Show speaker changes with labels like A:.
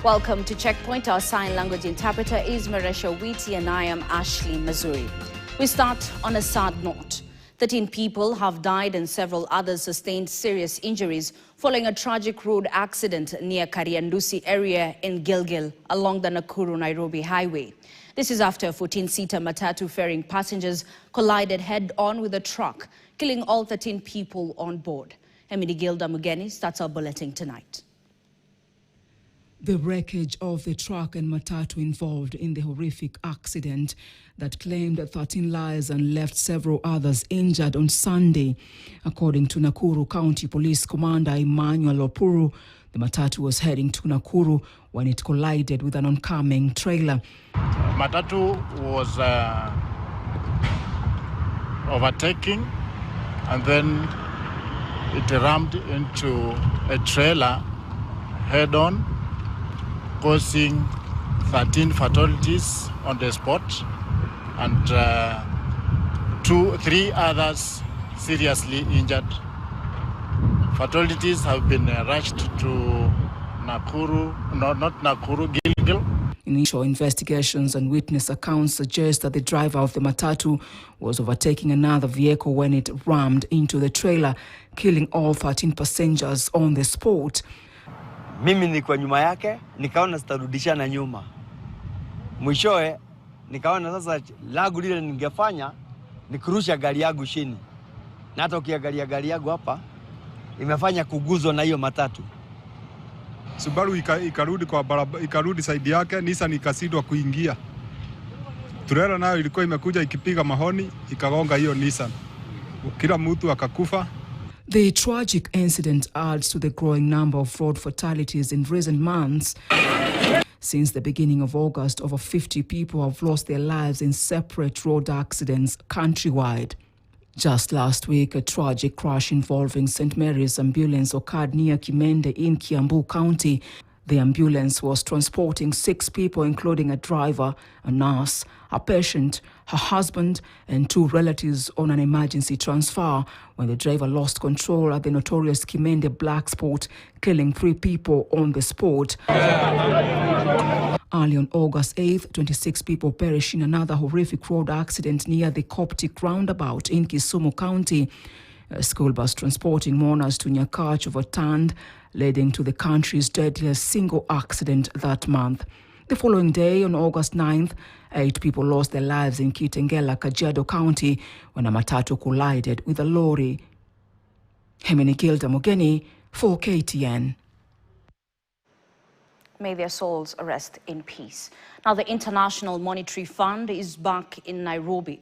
A: Welcome to Checkpoint. Our sign language interpreter is Maresha Witi and I am Ashley Mazuri. We start on a sad note. 13 people have died and several others sustained serious injuries following a tragic road accident near Kariandusi area in Gilgil along the Nakuru-Nairobi highway. This is after a 14-seater matatu ferrying passengers collided head-on with a truck, killing all 13 people on board. Gilda Mugeni starts our bulletin tonight.
B: The wreckage of the truck and matatu involved in the horrific accident that claimed 13 lives and left several others injured on Sunday. According to Nakuru County Police Commander Emmanuel Opuru, the matatu was heading to Nakuru when it collided with an oncoming trailer.
C: Matatu was overtaking and then it rammed into a trailer head-on, causing 13 fatalities on the spot and 3 others seriously injured. Fatalities have been rushed to Nakuru, not Nakuru, Gilgil.
B: Initial investigations and witness accounts suggest that the driver of the matatu was overtaking another vehicle when it rammed into the trailer, killing all 13 passengers on the spot.
D: Mimi nilikuwa nyuma yake, nikaona sitarudishana nyuma. Mwishowe nikaona sasa lagu lile ningefanya ni kurusha gari yangu chini. Na hata ukiangalia gari yangu hapa imefanya kuguzwa na hiyo matatu.
E: Subaru ikarudi kwa barabara, ikarudi side yake, Nissan ikashindwa kuingia. Trailer nayo ilikuwa imekuja ikipiga mahoni ikagonga hiyo Nissan. Kila mtu akakufa.
B: The tragic incident adds to the growing number of road fatalities in recent months. Since the beginning of August, over 50 people have lost their lives in separate road accidents countrywide. Just last week, a tragic crash involving St. Mary's ambulance occurred near Kimende in Kiambu County. The ambulance was transporting 6 people, including a driver, a nurse, a patient, her husband, and 2 relatives on an emergency transfer when the driver lost control at the notorious Kimende Black Spot, killing 3 people on the spot. Early on August 8th, 26 people perished in another horrific road accident near the Coptic roundabout in Kisumu County. A school bus transporting mourners to Nyakach overturned, leading to the country's deadliest single accident that month. The following day, on August 9th, 8 people lost their lives in Kitengela, Kajiado County, when a matatu collided with a lorry. Gilda Mugeni for KTN.
A: May their souls rest in peace. Now, the International Monetary Fund is back in Nairobi.